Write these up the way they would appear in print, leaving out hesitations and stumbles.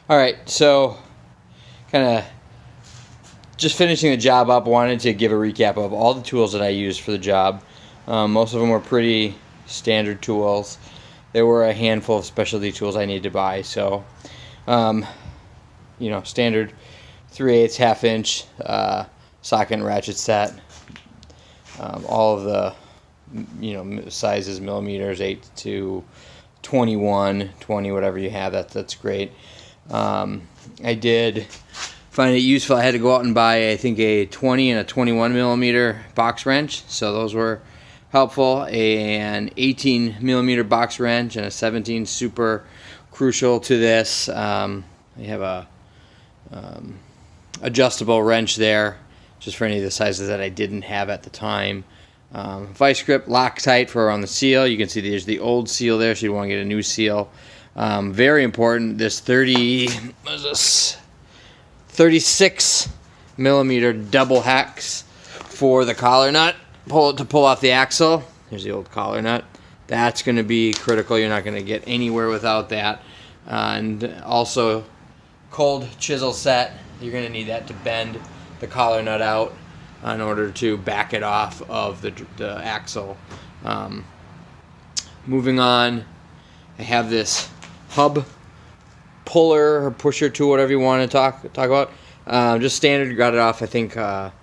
Alright, so kind of just finishing the job up, wanted to give a recap of all the tools that I used for the job. Most of them were pretty standard tools. There were a handful of specialty tools I needed to buy, so you know, standard 3/8 half-inch socket and ratchet set. All of the sizes, millimeters, 8 to 21, 20, whatever you have. That's great. I did find it useful. I had to go out and buy, I think, a 20 and a 21 millimeter box wrench, so those were helpful. An 18 millimeter box wrench and a 17, super crucial to this. I have a adjustable wrench there, just for any of the sizes that I didn't have at the time. Vice grip, Loctite for around the seal. You can see there's the old seal there, so you want to get a new seal. Very important, this 36 millimeter double hex for the collar nut. To pull off the axle. There's the old collar nut. That's going to be critical. You're not going to get anywhere without that. And also, cold chisel set. You're going to need that to bend the collar nut out in order to back it off of the axle. Moving on, I have this hub puller or pusher tool, whatever you want to talk about. Just standard. Got it off, I think, Dav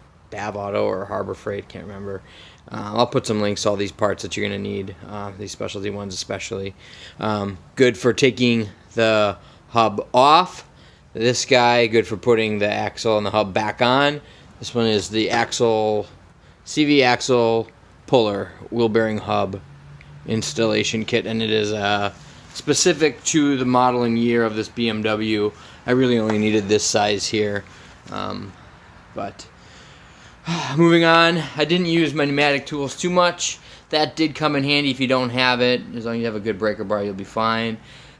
Auto or Harbor Freight, can't remember. I'll put some links to all these parts that you're going to need, these specialty ones especially. Good for taking the hub off. This guy, good for putting the axle and the hub back on. This one is the CV axle puller wheel bearing hub installation kit, and it is specific to the modeling year of this BMW. I really only needed this size here, but moving on, I didn't use my pneumatic tools too much. That did come in handy if you don't have it. As long as you have a good breaker bar, you'll be fine.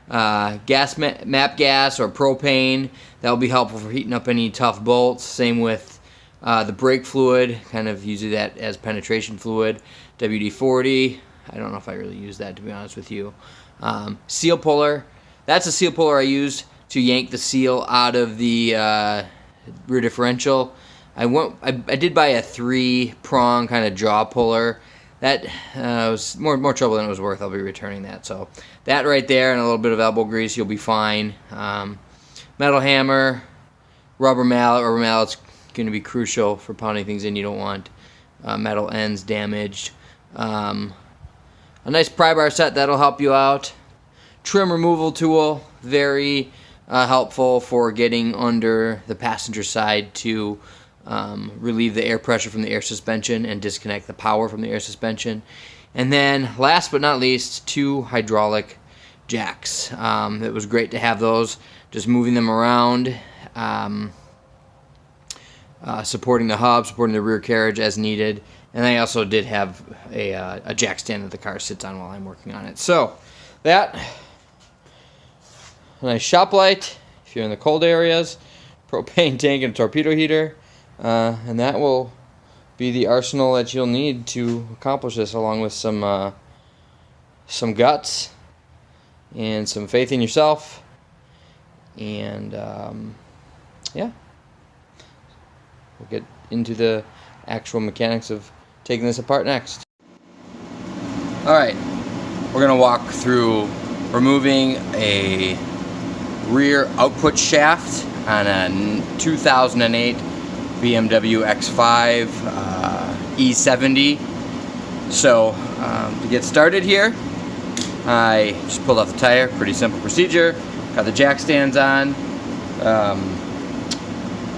Gas map gas or propane, that will be helpful for heating up any tough bolts. Same with the brake fluid, kind of using that as penetration fluid. WD-40, I don't know if I really use that, to be honest with you. Seal puller, that's a seal puller I used to yank the seal out of the rear differential. I did buy a 3-prong kind of jaw puller. That was more trouble than it was worth. I'll be returning that. So that right there and a little bit of elbow grease, you'll be fine. Metal hammer, rubber mallet. Rubber mallet's going to be crucial for pounding things in. You don't want metal ends damaged. A nice pry bar set, that'll help you out. Trim removal tool, very helpful for getting under the passenger side to relieve the air pressure from the air suspension and disconnect the power from the air suspension. And then last but not least, 2 hydraulic jacks. It was great to have those, just moving them around, supporting the hub, supporting the rear carriage as needed. And I also did have a jack stand that the car sits on while I'm working on it. So that, a nice shop light if you're in the cold areas, propane tank and torpedo heater. And that will be the arsenal that you'll need to accomplish this, along with some guts and some faith in yourself. And yeah, we'll get into the actual mechanics of taking this apart next. Alright, we're going to walk through removing a rear output shaft on a 2008 BMW X5 E70. So to get started here, I just pulled off the tire. Pretty simple procedure. Got the jack stands on. I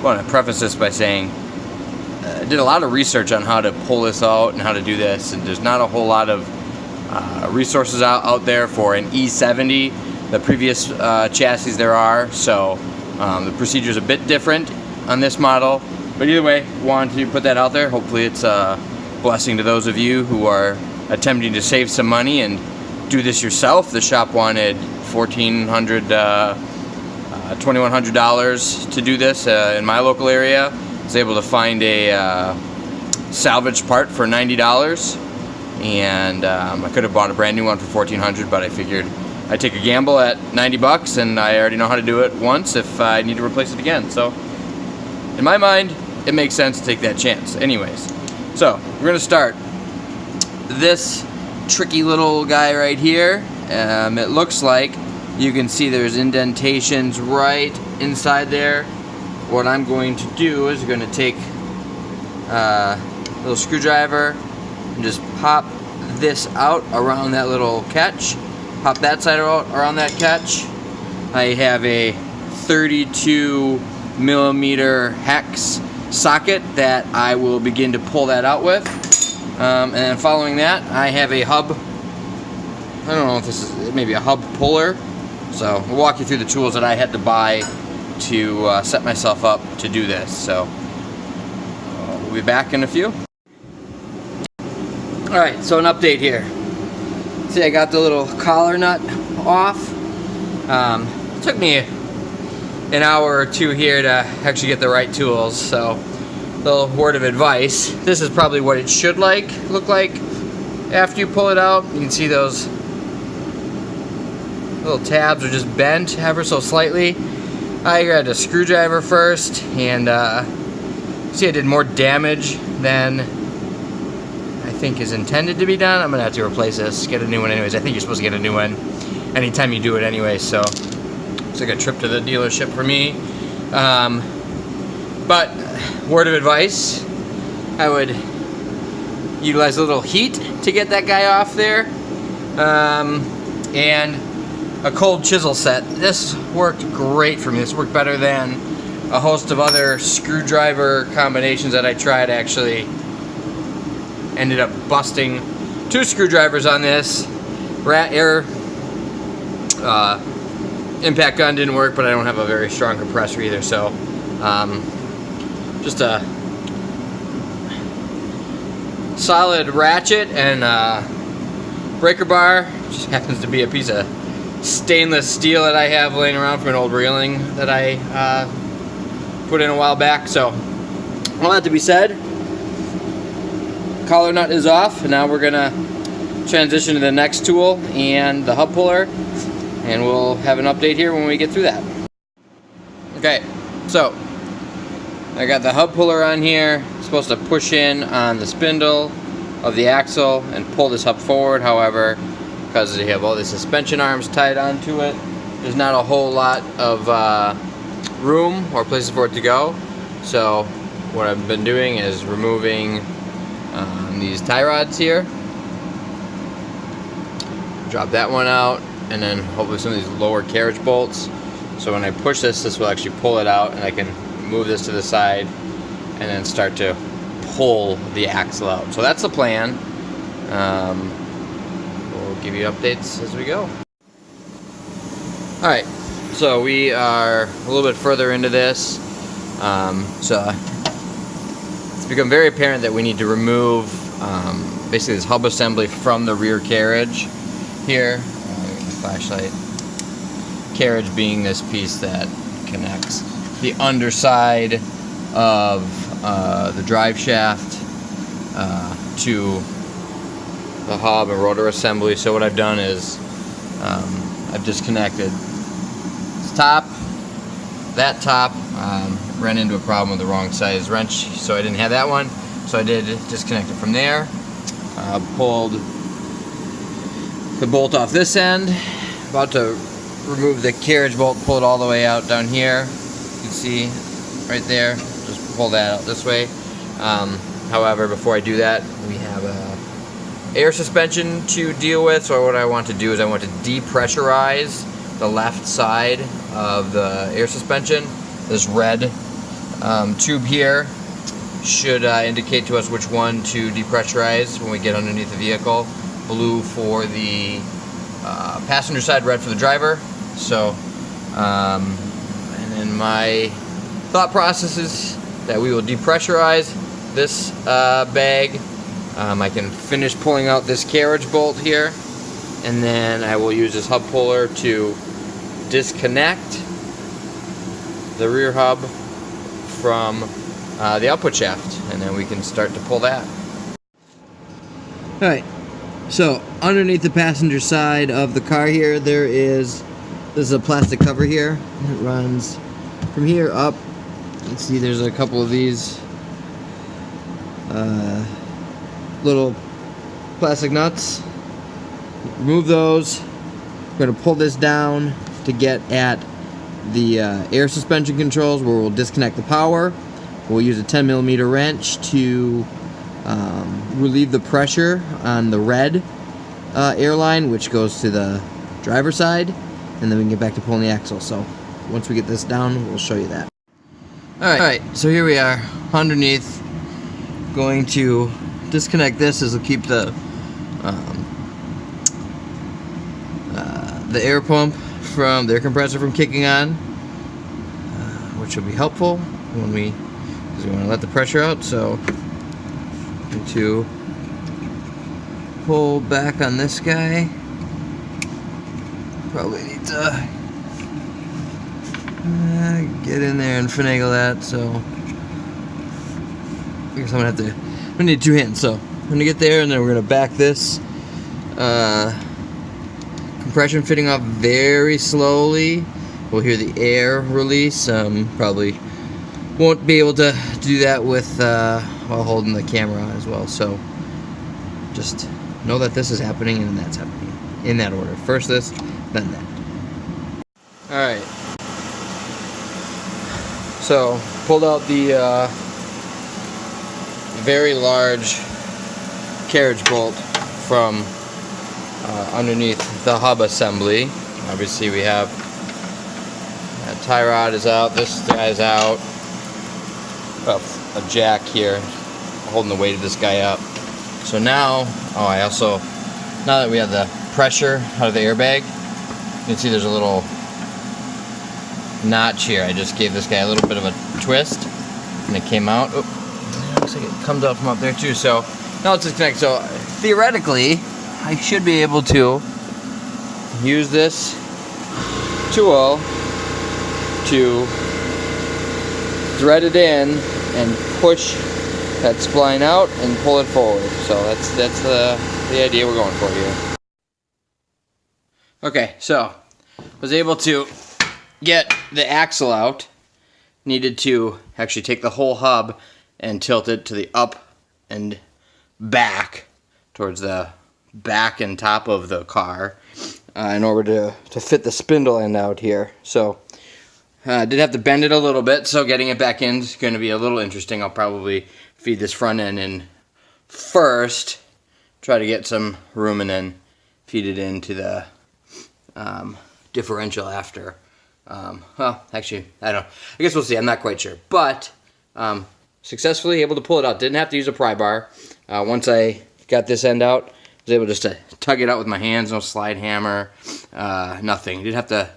want to preface this by saying I did a lot of research on how to pull this out and how to do this, and there's not a whole lot of resources out there for an E70, the previous chassis there are, so the procedure is a bit different on this model. But either way, wanted to put that out there. Hopefully it's a blessing to those of you who are attempting to save some money and do this yourself. The shop wanted $1,400, $2,100 to do this in my local area. I was able to find a salvage part for $90, and I could have bought a brand new one for $1,400, but I figured I take a gamble at 90 bucks, and I already know how to do it once if I need to replace it again. So in my mind, it makes sense to take that chance. Anyways, so we're gonna start this tricky little guy right here. It looks like you can see there's indentations right inside there. What I'm going to do is going to take a little screwdriver and just pop this out around that little catch. Pop that side out around that catch. I have a 32 millimeter hex socket that I will begin to pull that out with. And then following that, I have a hub. I don't know if this is maybe a hub puller. So we'll walk you through the tools that I had to buy to set myself up to do this. So we'll be back in a few. Alright, so an update here. See, I got the little collar nut off. It took me an hour or two here to actually get the right tools. So little word of advice. This is probably what it should look like after you pull it out. You can see those little tabs are just bent ever so slightly. I grabbed a screwdriver first, and see, I did more damage than I think is intended to be done. I'm gonna have to replace this, get a new one anyways. I think you're supposed to get a new one anytime you do it anyway, so it's like a trip to the dealership for me. But word of advice, I would utilize a little heat to get that guy off there, and a cold chisel set. This worked great for me. This worked better than a host of other screwdriver combinations that I tried. Actually ended up busting 2 screwdrivers on this. Air impact gun didn't work, but I don't have a very strong compressor either, so just a solid ratchet and breaker bar. Just happens to be a piece of stainless steel that I have laying around from an old railing that I put in a while back. So all that to be said, collar nut is off, and now we're gonna transition to the next tool and the hub puller, and we'll have an update here when we get through that. Okay, so I got the hub puller on here. It's supposed to push in on the spindle of the axle and pull this hub forward. However, because you have all the suspension arms tied onto it, there's not a whole lot of room or places for it to go. So what I've been doing is removing these tie rods here. Drop that one out, and then hopefully some of these lower carriage bolts. So when I push this, this will actually pull it out, and I can move this to the side and then start to pull the axle out. So that's the plan. We'll give you updates as we go. Alright, so we are a little bit further into this. So it's become very apparent that we need to remove basically this hub assembly from the rear carriage here. Flashlight. Carriage being this piece that connects the underside of the drive shaft to the hub and rotor assembly. So what I've done is I've disconnected this top, that top. Ran into a problem with the wrong size wrench, so I didn't have that one. So I did disconnect it from there. Pulled the bolt off this end. About to remove the carriage bolt, pull it all the way out down here. You can see right there. Just pull that out this way. However, before I do that, we have a air suspension to deal with. So what I want to do is I want to depressurize the left side of the air suspension. This red tube here should indicate to us which one to depressurize when we get underneath the vehicle. Blue for the passenger side, red for the driver. So, and then my thought process is that we will depressurize this bag. I can finish pulling out this carriage bolt here, and then I will use this hub puller to disconnect the rear hub from the output shaft, and then we can start to pull that. Alright, So underneath the passenger side of the car here, this is a plastic cover here. It runs from here up. You can see there's a couple of these little plastic nuts. Remove those. We're going to pull this down to get at the air suspension controls, where we'll disconnect the power. We'll use a 10mm wrench to relieve the pressure on the red airline, which goes to the driver's side, and then we can get back to pulling the axle. So once we get this down, we'll show you that. Alright, so here we are underneath. Going to disconnect this. This will keep the air pump from the air compressor from kicking on, which will be helpful because we want to let the pressure out. So going to pull back on this guy. Probably need to get in there and finagle that. So I guess I'm gonna need two hands. So I'm gonna get there, and then we're gonna back this compression fitting off very slowly. We'll hear the air release. Probably won't be able to do that with while holding the camera on as well. So just know that this is happening and that's happening in that order. First this, then that. All right. So pulled out the very large carriage bolt from underneath the hub assembly. Obviously we have that tie rod is out, this guy's out, a jack here holding the weight of this guy up. So now, now that we have the pressure out of the airbag, you can see there's a little notch here. I just gave this guy a little bit of a twist and it came out. Oop. Looks like it comes out from up there too. So now it's disconnected. So theoretically, I should be able to use this tool to thread it in and push that spline out and pull it forward. So that's the idea we're going for here. Okay, so was able to get the axle out. Needed to actually take the whole hub and tilt it to the up and back towards the back and top of the car in order to fit the spindle end out here. So did have to bend it a little bit, so getting it back in is going to be a little interesting. I'll probably feed this front end in first, try to get some room, and then feed it into the differential after. Well, actually, I don't know. I guess we'll see. I'm not quite sure. But successfully able to pull it out. Didn't have to use a pry bar. Once I got this end out, I was able just to tug it out with my hands. No slide hammer, nothing. Did have to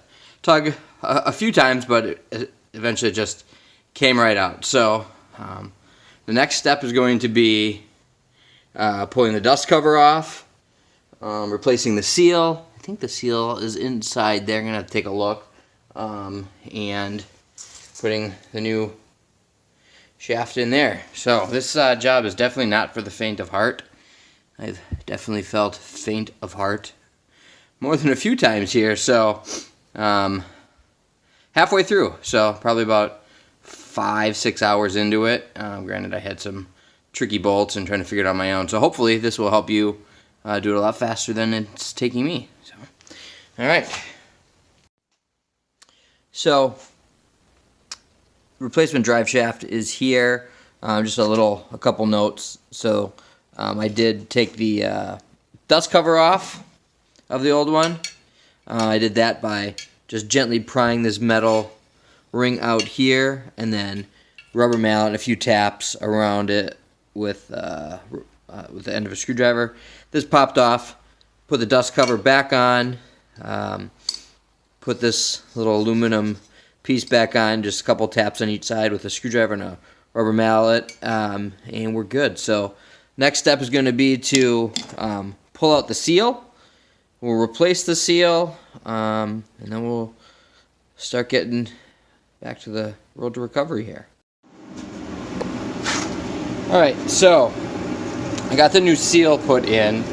tug a few times, but it eventually just came right out. So the next step is going to be pulling the dust cover off, replacing the seal. I think the seal is inside there. I'm going to have to take a look. And putting the new shaft in there. So this job is definitely not for the faint of heart. I've definitely felt faint of heart more than a few times here. So halfway through, so probably about 5-6 hours into it. Granted, I had some tricky bolts and trying to figure it out on my own. So hopefully this will help you do it a lot faster than it's taking me. So, all right. So replacement drive shaft is here. Just a couple notes. So I did take the dust cover off of the old one. I did that by just gently prying this metal ring out here, and then rubber mallet, a few taps around it with the end of a screwdriver. This popped off. Put the dust cover back on. Put this little aluminum piece back on, just a couple taps on each side with a screwdriver and a rubber mallet, and we're good. So next step is going to be to pull out the seal. We'll replace the seal, and then we'll start getting back to the road to recovery here. Alright, so I got the new seal put in.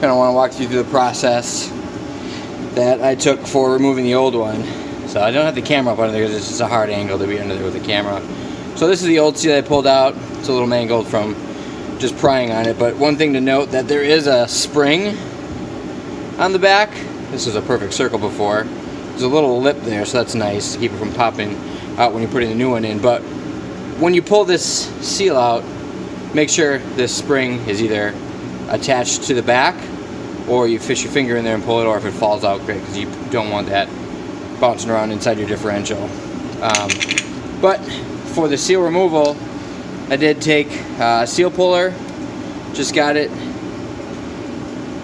kind of want to walk you through the process that I took for removing the old one. So I don't have the camera up under there because it's just a hard angle to be under there with the camera. So this is the old seal I pulled out. It's a little mangled from just prying on it, but one thing to note that there is a spring on the back. This is a perfect circle before. There's a little lip there, so that's nice to keep it from popping out when you're putting the new one in. But when you pull this seal out, make sure this spring is either attached to the back or you fish your finger in there and pull it, or if it falls out, great, because you don't want that bouncing around inside your differential. But for the seal removal, I did take a seal puller, just got it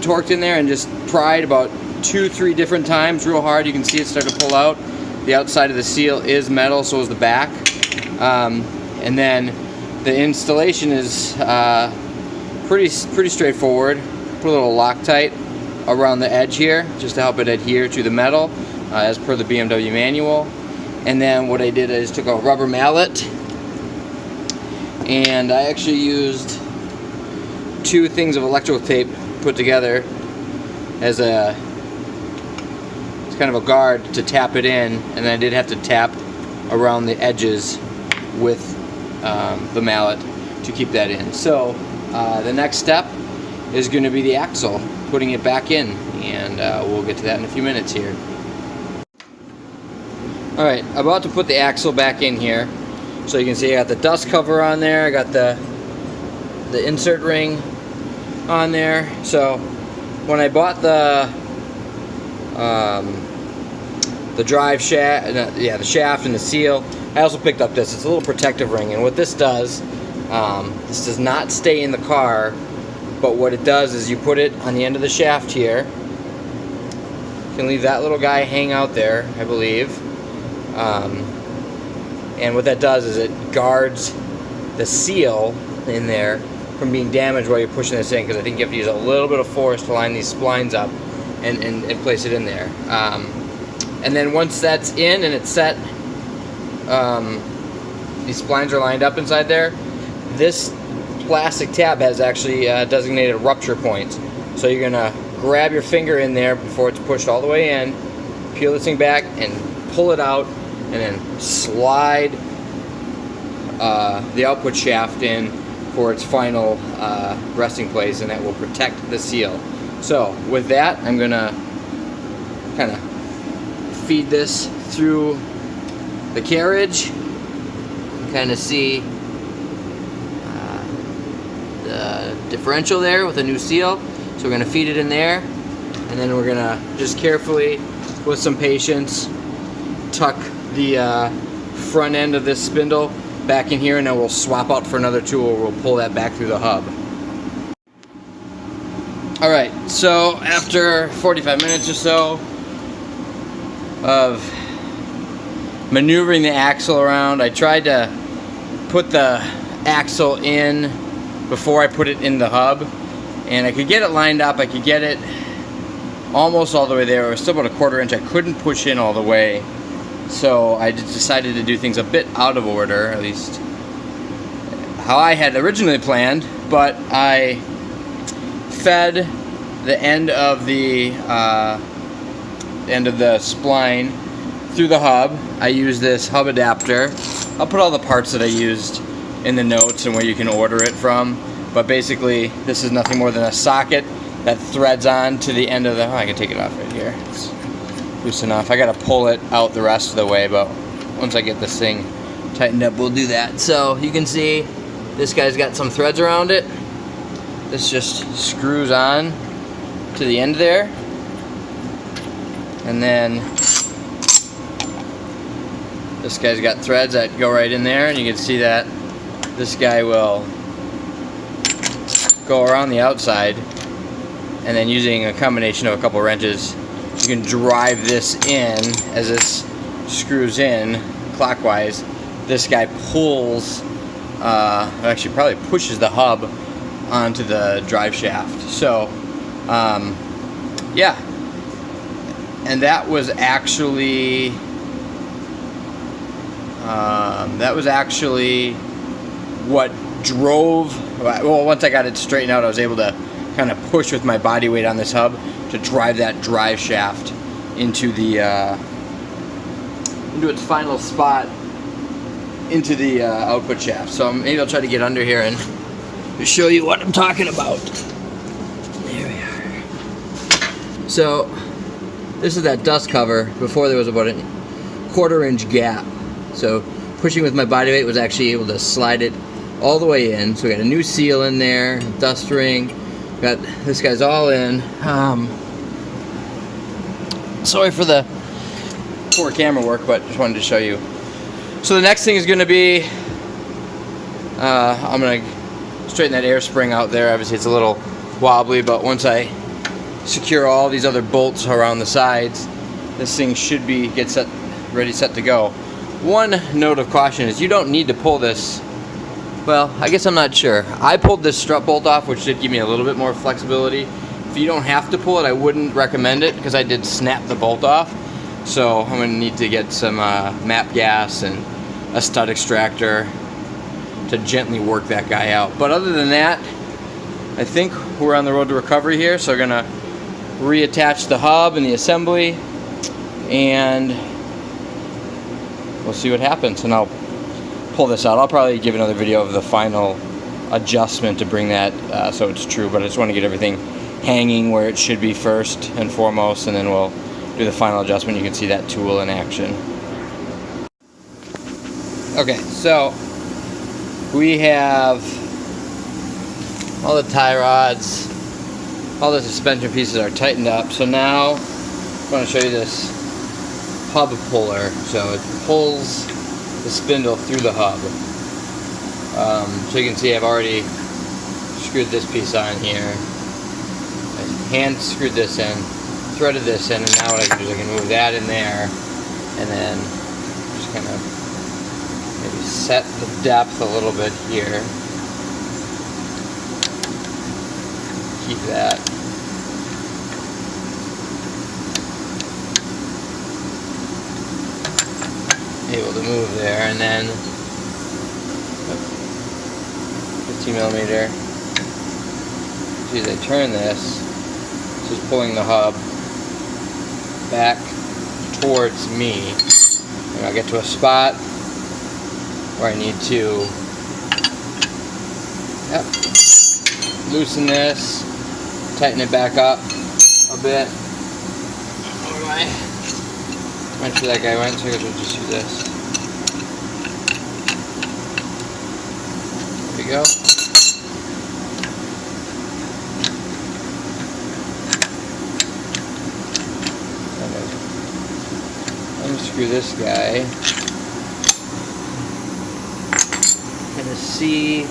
torqued in there and just pried about 2-3 different times real hard. You can see it start to pull out. The outside of the seal is metal, so is the back. And then the installation is pretty straightforward. Put a little Loctite around the edge here just to help it adhere to the metal as per the BMW manual. And then what I did is took a rubber mallet and I actually used 2 things of electrical tape put together as it's kind of a guard to tap it in, and then I did have to tap around the edges with the mallet to keep that in. So the next step is going to be the axle, putting it back in, and we'll get to that in a few minutes here. Alright, about to put the axle back in here. So you can see I got the dust cover on there, I got the insert ring on there. So when I bought the drive shaft, the shaft and the seal, I also picked up this. It's a little protective ring, and what this does, this does not stay in the car, but what it does is you put it on the end of the shaft here. You can leave that little guy hang out there, I believe. And what that does is it guards the seal in there from being damaged while you're pushing this in, because I think you have to use a little bit of force to line these splines up and place it in there. And then once that's in and it's set, these splines are lined up inside there, this plastic tab has actually designated rupture points. So you're gonna grab your finger in there before it's pushed all the way in, peel this thing back and pull it out, and then slide the output shaft in for its final resting place, and that will protect the seal. So with that, I'm gonna kind of feed this through the carriage, kind of see the differential there with a new seal. So we're going to feed it in there, and then we're going to just carefully, with some patience, tuck the front end of this spindle back in here, and then we'll swap out for another tool. We'll pull that back through the hub. Alright, so after 45 minutes or so of maneuvering the axle around, I tried to put the axle in before I put it in the hub, and I could get it lined up. I could get it almost all the way there. It was still about a 1/4 inch. I couldn't push in all the way, so I just decided to do things a bit out of order, at least how I had originally planned. But I fed the end of the spline through the hub. I used this hub adapter. I'll put all the parts that I used in the notes and where you can order it from, but basically this is nothing more than a socket that threads on to the end of the, I can take it off right here, it's loose enough. I gotta pull it out the rest of the way, but once I get this thing tightened up, we'll do that. So you can see this guy's got some threads around it. This just screws on to the end there, and then this guy's got threads that go right in there, and you can see that this guy will go around the outside, and then using a combination of a couple wrenches, you can drive this in. As this screws in clockwise, this guy pulls, actually probably pushes the hub onto the drive shaft. So, yeah, and that was actually what drove, well, once I got it straightened out, I was able to kind kind of push with my body weight on this hub to drive that drive shaft into the into its final spot, into the output shaft. So maybe I'll try to get under here and show you what I'm talking about. There we are. So this is that dust cover. Before there was about a 1/4 inch gap. So pushing with my body weight was actually able to slide it all the way in. So we got a new seal in there, dust ring. Got this guy's all in. Sorry for the poor camera work, but just wanted to show you. So the next thing is going to be, I'm going to straighten that air spring out there. Obviously it's a little wobbly, but once I secure all these other bolts around the sides, this thing should be ready set to go. One note of caution is you don't need to pull this. Well, I guess I'm not sure. I pulled this strut bolt off, which did give me a little bit more flexibility. If you don't have to pull it, I wouldn't recommend it because I did snap the bolt off. So I'm going to need to get some MAP gas and a stud extractor to gently work that guy out. But other than that, I think we're on the road to recovery here. So we're going to reattach the hub and the assembly, and we'll see what happens. And I'll pull this out. I'll probably give another video of the final adjustment to bring that so it's true, but I just want to get everything hanging where it should be first and foremost, and then we'll do the final adjustment. You can see that tool in action. Okay, so we have all the tie rods, all the suspension pieces are tightened up. So now I want to show you this hub puller. So it pulls the spindle through the hub. So you can see I've already screwed this piece on here. I hand screwed this in, threaded this in, and now what I can do is I can move that in there, and then just kind of maybe set the depth a little bit here. Keep that. Able to move there, and then 15 millimeter. See, as I turn this, it's just pulling the hub back towards me, and I'll get to a spot where I need to loosen this, tighten it back up a bit. Where am I? Went where that guy went, so I guess we'll just use this. There we go. Unscrew this guy. Kind of see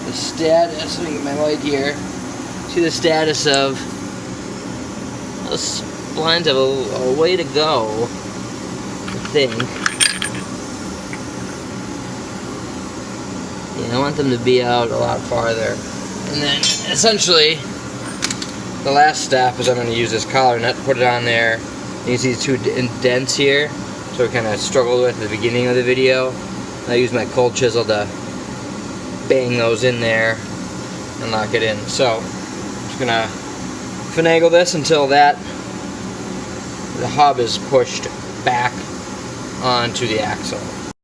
the status. Let me get my light here. See the status of those splines have a way to go, I think. Yeah, I want them to be out a lot farther. And then, essentially, the last step is I'm going to use this collar nut, put it on there. You can see the two indents here, so I kind of struggled with at the beginning of the video. I use my cold chisel to bang those in there and lock it in. So, I'm just going to finagle this until the hub is pushed back onto the axle.